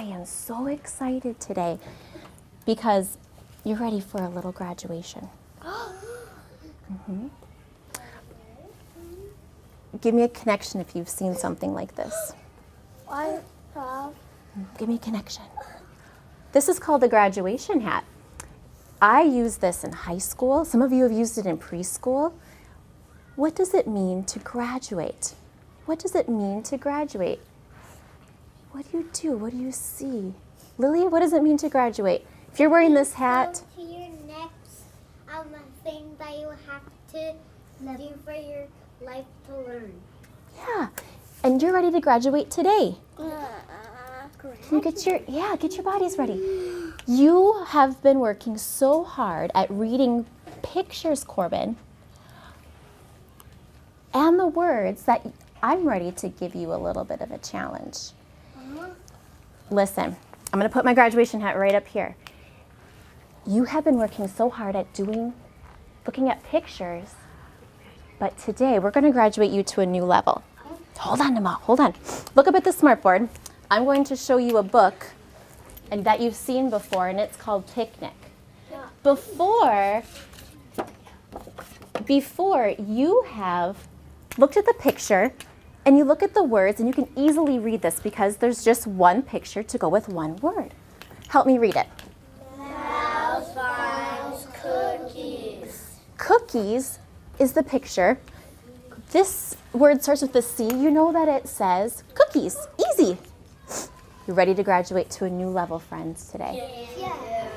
am so excited today because you're ready for a little graduation. Give me a connection if you've seen something like this. I have. Give me a connection. This is called a graduation hat. I use this in high school. Some of you have used it in preschool. What does it mean to graduate? What does it mean to graduate? What do you do? What do you see? Lily, what does it mean to graduate? If you're wearing this hat, To your next thing that you have to do for your life to learn. yeah, and you're ready to graduate today. Can you get your bodies ready. You have been working so hard at reading pictures, Corbin, and the words that I'm ready to give you a little bit of a challenge. Listen, I'm going to put my graduation hat right up here. You have been working so hard at looking at pictures, but today we're going to graduate you to a new level. Hold on, Nama, hold on. Look up at the smartboard. I'm going to show you a book and that you've seen before, and it's called Picnic. Before you have looked at the picture and you look at the words, and you can easily read this because there's just one picture to go with one word. Help me read it. Mouse finds cookies. Cookies is the picture. This word starts with the C. You know that it says cookies. Easy. You're ready to graduate to a new level, friends, today. Yeah.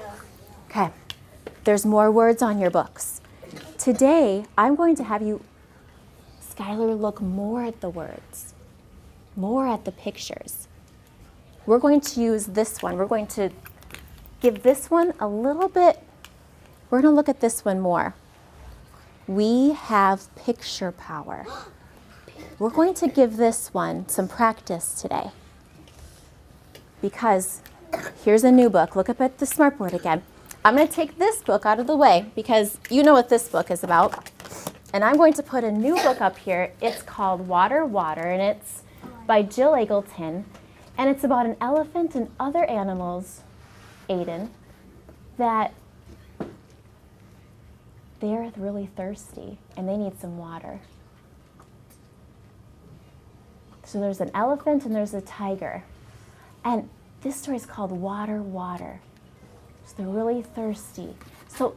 Okay. There's more words on your books. Today, I'm going to have you, Skylar, look more at the words, more at the pictures. We're going to use this one. We're going to give this one a little bit. We're going to look at this one more. We have picture power. We're going to give this one some practice today because here's a new book. Look up at the smartboard again. I'm going to take this book out of the way because you know what this book is about. And I'm going to put a new book up here. It's called Water, Water, and it's by Jill Eggleton. And it's about an elephant and other animals, Aiden, that they're really thirsty and they need some water. So there's an elephant and there's a tiger. And this story is called Water, Water. So they're really thirsty. So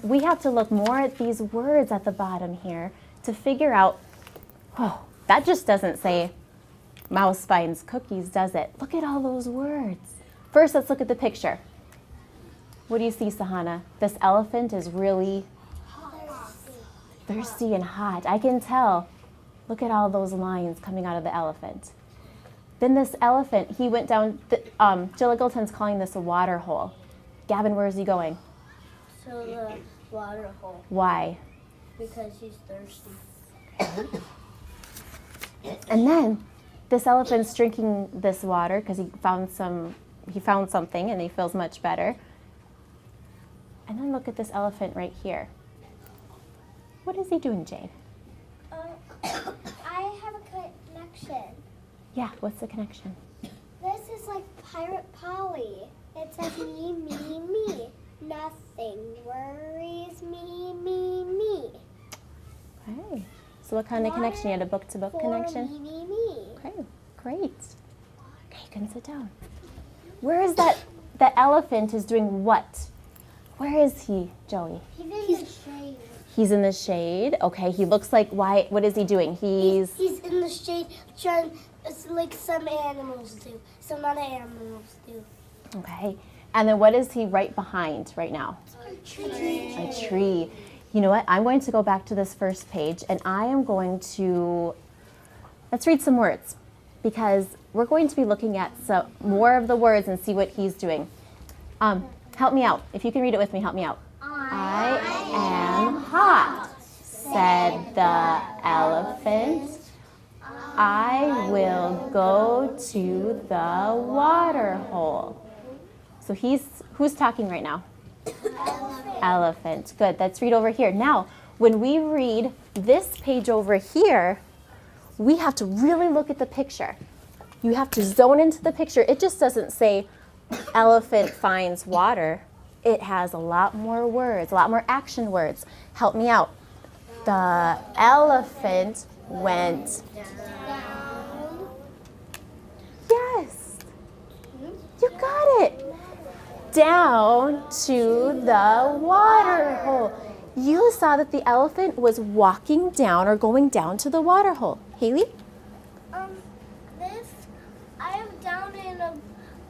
we have to look more at these words at the bottom here to figure out, oh, that just doesn't say mouse finds cookies, does it? Look at all those words. First, let's look at the picture. What do you see, Sahana? This elephant is really thirsty and hot. I can tell. Look at all those lines coming out of the elephant. Then this elephant, he went down, Jill Eggleton's calling this a water hole. Gavin, where is he going? To the water hole. Why? Because he's thirsty. And then this elephant's drinking this water because he found something and he feels much better. And then look at this elephant right here. What is he doing, Jane? I have a connection. Yeah, what's the connection? This is like Pirate Polly. It says me, me, me. Nothing worries me, me, me. Okay. So what kind of connection? You had a book-to-book connection? Me, me, me. Okay, great. Okay, you can sit down. Where is that? The elephant is doing what? Where is he, Joey? He's in the shade. He's in the shade. Okay, he looks like, why? What is he doing? He's in the shade trying, it's like some animals do. Some other animals do. okay. And then what is he right behind right now? A tree. A tree. You know what? I'm going to go back to this first page and I am going to, let's read some words because we're going to be looking at some more of the words and see what he's doing. Help me out. If you can read it with me, help me out. I am hot, said the elephant. I will go to the water hole. So who's talking right now? Elephant. Good. Let's read over here. Now, when we read this page over here, we have to really look at the picture. You have to zone into the picture. It just doesn't say elephant finds water. It has a lot more words, a lot more action words. Help me out. The elephant went. Yes, you got it. Down to the water hole. You saw that the elephant was walking down or going down to the water hole. Haley? This, I have down in a,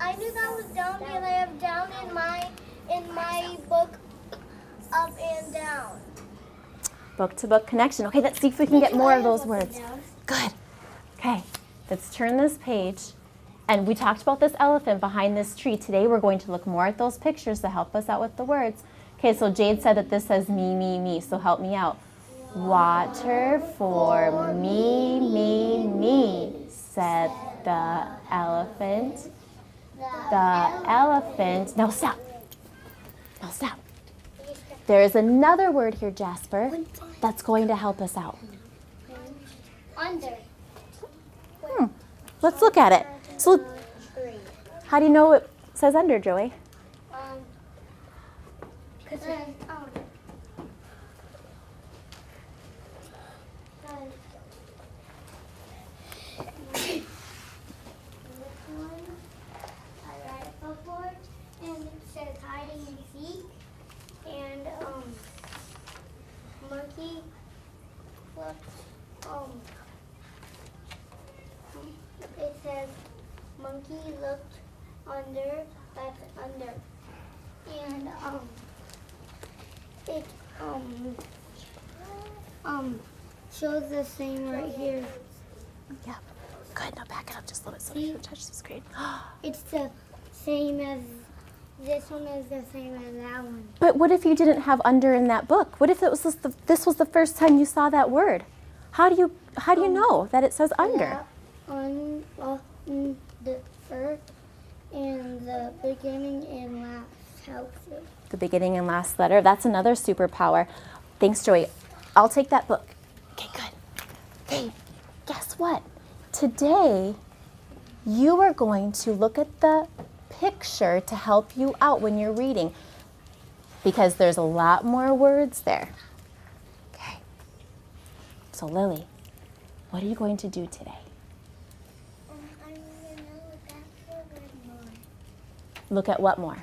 I knew that was down and I have down in my book up and down. Book to book connection. Okay, let's see if we can get more of those words. Good. Okay, let's turn this page. And we talked about this elephant behind this tree. Today we're going to look more at those pictures to help us out with the words. Okay, so Jade said that this says me, me, me, so help me out. Water for me, me, me, said the elephant. The elephant. No, stop. No, stop. There is another word here, Jasper, that's going to help us out. Under. Let's look at it. So, how do you know it says under, Joey? Because I read it before, and it says hiding and seek, and monkey looked, it says monkey looked under, that's under, and it shows the same right here. Yeah. Good. Now back it up just a little bit so you don't touch the screen. It's the same as, this one is the same as that one. But what if you didn't have under in that book? What if it was this was the first time you saw that word? How do you know that it says under? On the first and the beginning and last helps it. The beginning and last letter. That's another superpower. Thanks, Joey. I'll take that book. Okay, good. Okay, guess what? Today, you are going to look at the picture to help you out when you're reading because there's a lot more words there. Okay. So, Lily, what are you going to do today? I'm going to look at the word more. Look at what more?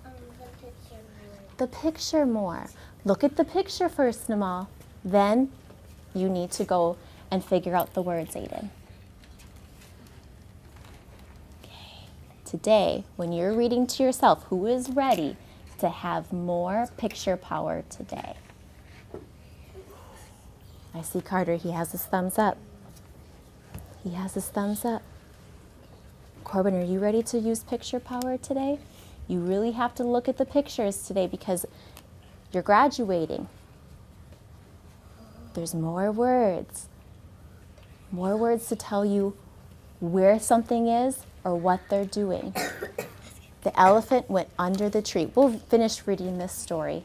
The picture more. The picture more. Look at the picture first, Namal. Then you need to go and figure out the words, Aiden. Okay. Today, when you're reading to yourself, who is ready to have more picture power today? I see Carter. He has his thumbs up. He has his thumbs up. Corbin, are you ready to use picture power today? You really have to look at the pictures today because you're graduating. There's more words to tell you where something is or what they're doing. The elephant went under the tree. We'll finish reading this story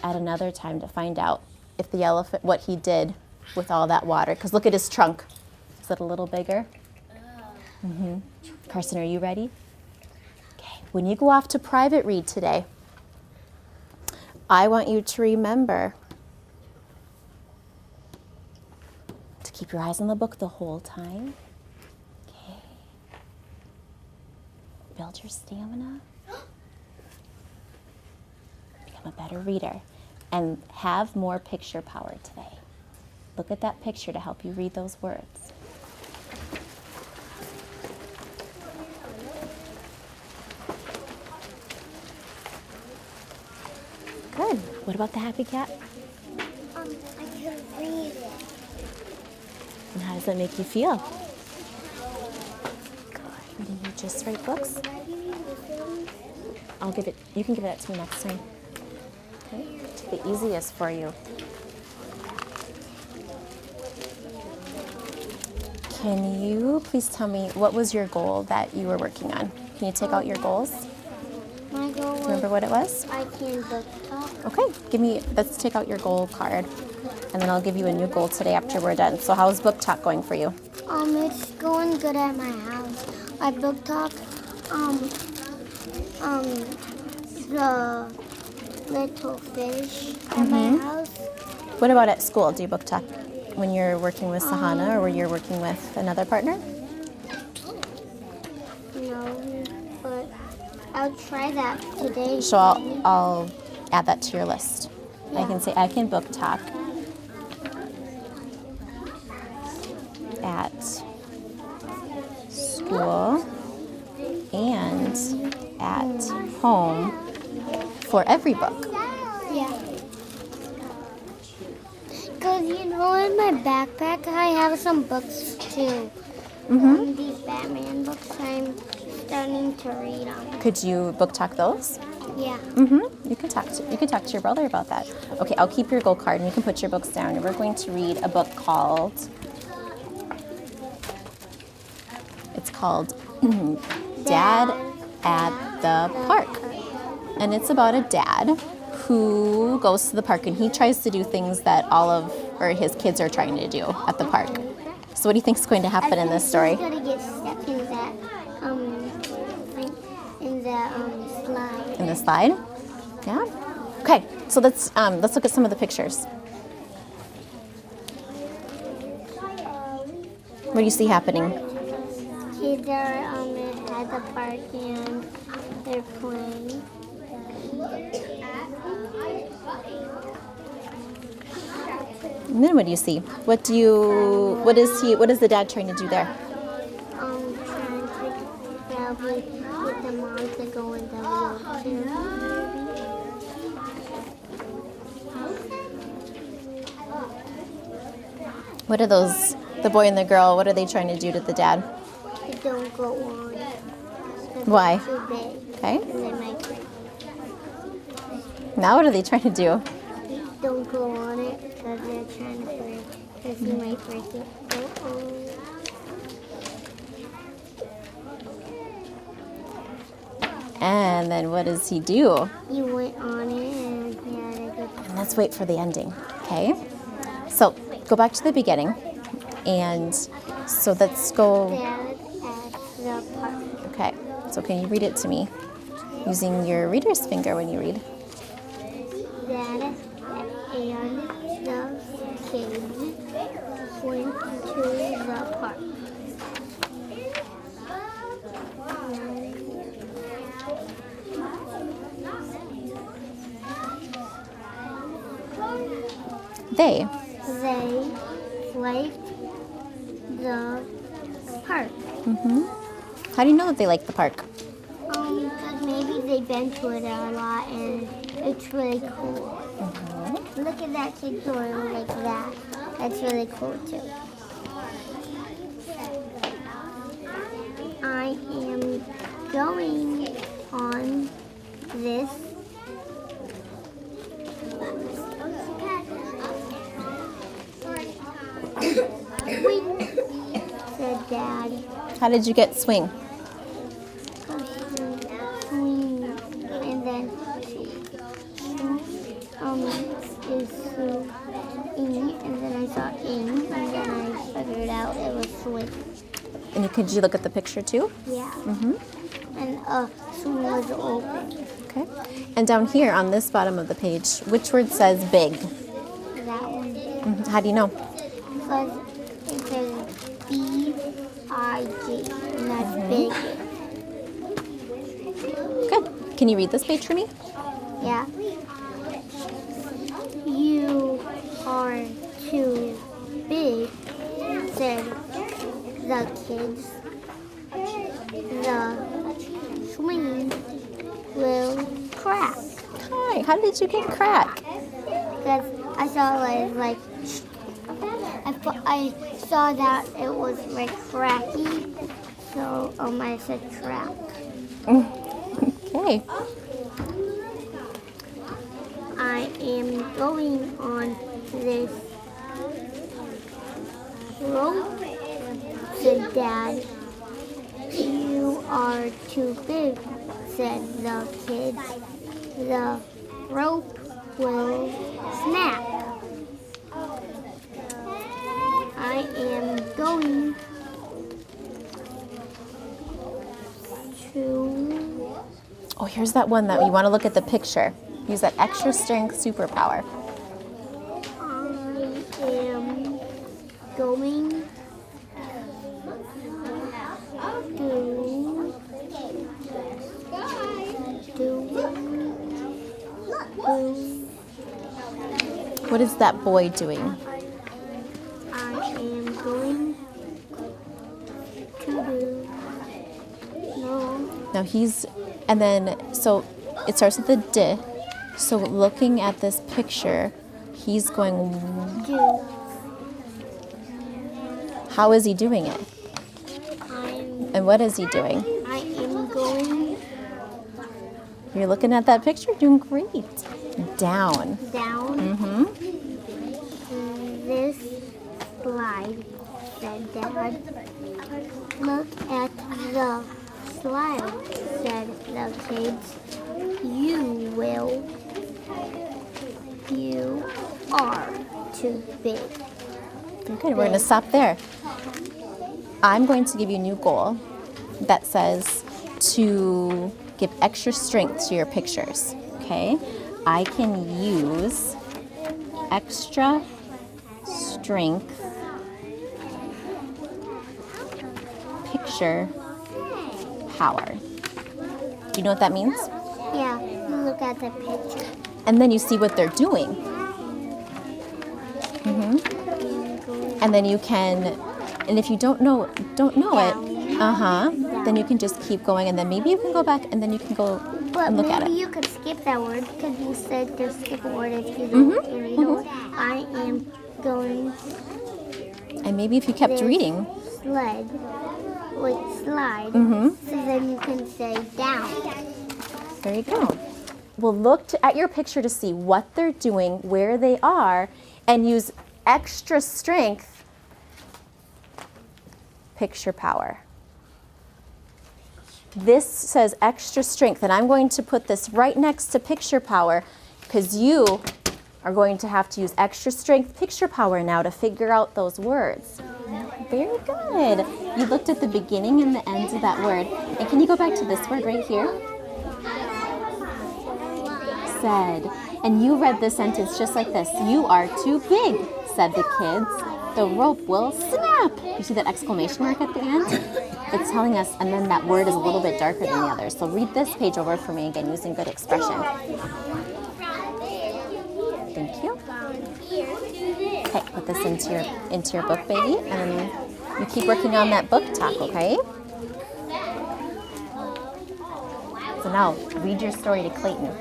at another time to find out if the elephant, what he did with all that water. Because look at his trunk. Is it a little bigger? Mm-hmm. Carson, are you ready? Okay. When you go off to private read today, I want you to remember to keep your eyes on the book the whole time. Okay. Build your stamina. Become a better reader. And have more picture power today. Look at that picture to help you read those words. Good. What about the happy cat? I can read it. And how does that make you feel? Good. Did you just write books? Can I give you this one? I'll give it, you can give that to me next time. Okay, take the easiest for you. Can you please tell me what was your goal that you were working on? Can you take out your goals? My goal was Remember what it was? I can book talk. Okay, let's take out your goal card. And then I'll give you a new goal today after we're done. So how's book talk going for you? It's going good at my house. I book talk, the little fish at my house. What about at school? Do you book talk when you're working with Sahana or when you're working with another partner? No, but I'll try that today. So I'll add that to your list. I can say I can book talk at school and at home for every book. Yeah. Because, in my backpack, I have some books, too. These Batman books, I'm starting to read them. Could you book talk those? Yeah. You can talk to your brother about that. Okay, I'll keep your gold card and you can put your books down. And we're going to read a book called Dad at the Park. And it's about a dad who goes to the park and he tries to do things that his kids are trying to do at the park. So what do you think is going to happen in this story? He's going to get stuck in that, slide. In the slide? Yeah? Okay, so let's look at some of the pictures. What do you see happening? Kids are at the park and they're playing. And then what do you see? What is the dad trying to do there? Trying to probably get the mom to go in the wheelchair. What are those, the boy and the girl, what are they trying to do to the dad? They don't go on. Why? Too big. Okay. And they might break. Now what are they trying to do? Don't go on it because they're trying to break. Because you might break it. And then what does he do? You went on it and he had a good time. And let's wait for the ending, okay? So go back to the beginning. And so let's go. Dad at the park. Okay, so can you read it to me using your reader's finger when you read? Dad and the kids went to the park. They. They liked the park. How do you know that they like the park? Because maybe they've been to it a lot and it's really cool. Look at that kid going like that. That's really cool too. I am going on this swing, said Dad. How did you get swing? Swing, and then is swing, and then I saw in, and then I figured out it was swing. And could you look at the picture too? Yeah. And swing was open. Okay. And down here on this bottom of the page, which word says big? That one. How do you know? Because it says B-I-G, and that's big. Good. Can you read this page for me? Yeah. You are too big, said the kids. The swing will crack. Hi. How did you get crack? Because I saw like I saw that it was like cracky, so I said crack. Okay. I am going on this rope, said Dad. You are too big, said the kids. The rope will snap. I am going 2. Oh, here's that one that you want to look at the picture. Use that extra strength superpower. I am going to What is that boy doing? I am going to do. No. Now he's, and then, so it starts with the D. So looking at this picture, he's going, Do. how is he doing it? And what is he doing? I am going You're looking at that picture, doing great. Down. down Mm-hmm. this slide, said Dad. Look at the slide, said the kids. You are too big. Okay, we're going to stop there. I'm going to give you a new goal that says to give extra strength to your pictures. Okay? I can use extra strength picture power. Do you know what that means? Yeah, look at the picture. And then you see what they're doing. And then you can, and if you don't know it, then you can just keep going, and then maybe you can go back, and then you can go and look at it. Maybe you could skip that word because you said to skip a word if you don't read it. I am going And maybe if you kept reading. slide. So then you can say down. There you go. We'll look at your picture to see what they're doing, where they are, and use extra strength picture power. This says extra strength, and I'm going to put this right next to picture power because you are going to have to use extra strength picture power now to figure out those words. Very good. You looked at the beginning and the end of that word. And can you go back to this word right here? Said. And you read the sentence just like this. You are too big, said the kids. The rope will snap. You see that exclamation mark at the end? It's telling us, and then that word is a little bit darker than the others. So read this page over for me again using good expression. Thank you. Okay, put this into your book, baby, and then you keep working on that book talk, okay? So now, read your story to Clayton.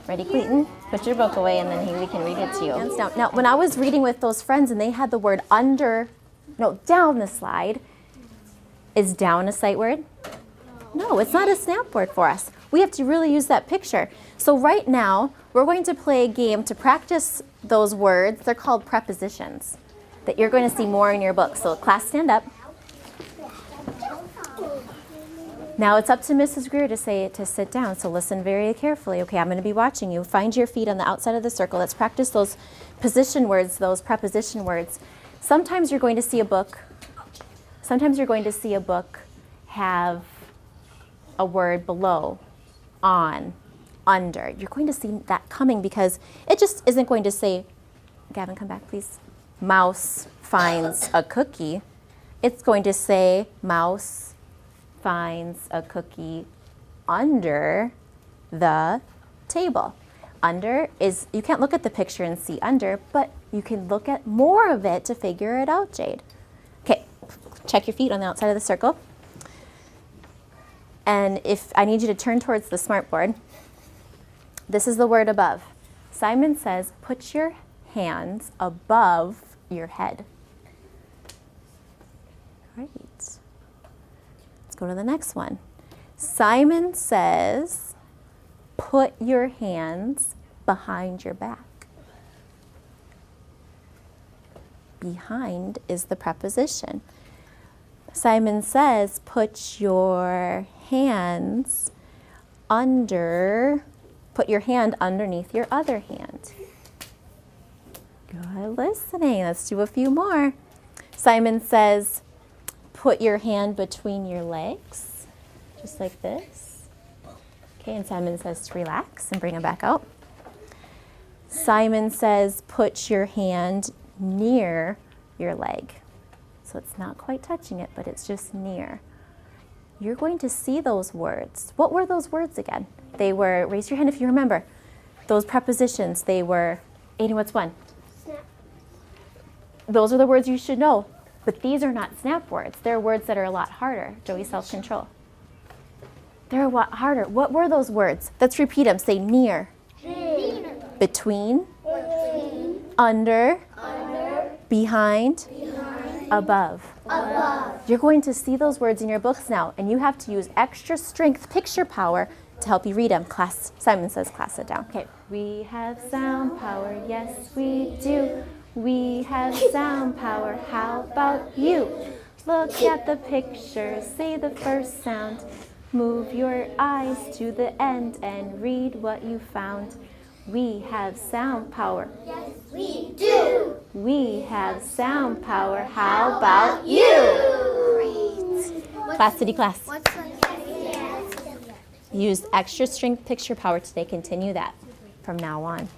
Ready, Clayton? Put your book away, and then we can read it to you. Now, when I was reading with those friends, and they had the word down the slide, is down a sight word? No, it's not a snap word for us. We have to really use that picture. So right now, we're going to play a game to practice those words. They're called prepositions that you're going to see more in your book. So class, stand up. Now it's up to Mrs. Greer to sit down, so listen very carefully. Okay, I'm going to be watching you. Find your feet on the outside of the circle. Let's practice those position words, those preposition words. Sometimes you're going to see a book. Sometimes you're going to see a book have a word below, on, under. You're going to see that coming because it just isn't going to say, Gavin, come back, please. Mouse finds a cookie. It's going to say, mouse finds a cookie under the table. Under is, you can't look at the picture and see under, but you can look at more of it to figure it out, Jade. Okay, check your feet on the outside of the circle. And if I need you to turn towards the smartboard, this is the word above. Simon says, put your hands above your head. Great. Let's go to the next one. Simon says, put your hands behind your back. Behind is the preposition. Simon says, put your hands put your hand underneath your other hand. Good listening. Let's do a few more. Simon says, put your hand between your legs. just like this. Okay, and Simon says to relax and bring him back out. Simon says, put your hand near your leg. So it's not quite touching it, but it's just near. You're going to see those words. What were those words again? They were, raise your hand if you remember, those prepositions. They were, Aiden, what's one? Snap. Those are the words you should know. But these are not snap words. They're words that are a lot harder. Joey, self-control. They're a lot harder. What were those words? Let's repeat them. Say near. Near. Between. Between. Under. Under. Behind. Behind. Above. Above. You're going to see those words in your books now, and you have to use extra strength picture power to help you read them. Class, Simon says, class, sit down. Okay. We have sound power, yes we do. We have sound power, how about you? Look at the picture, say the first sound. Move your eyes to the end and read what you found. We have sound power. Yes, we do. We have sound power, how about you? Class, city, class. What's the yes? Use extra strength picture power today. Continue that from now on.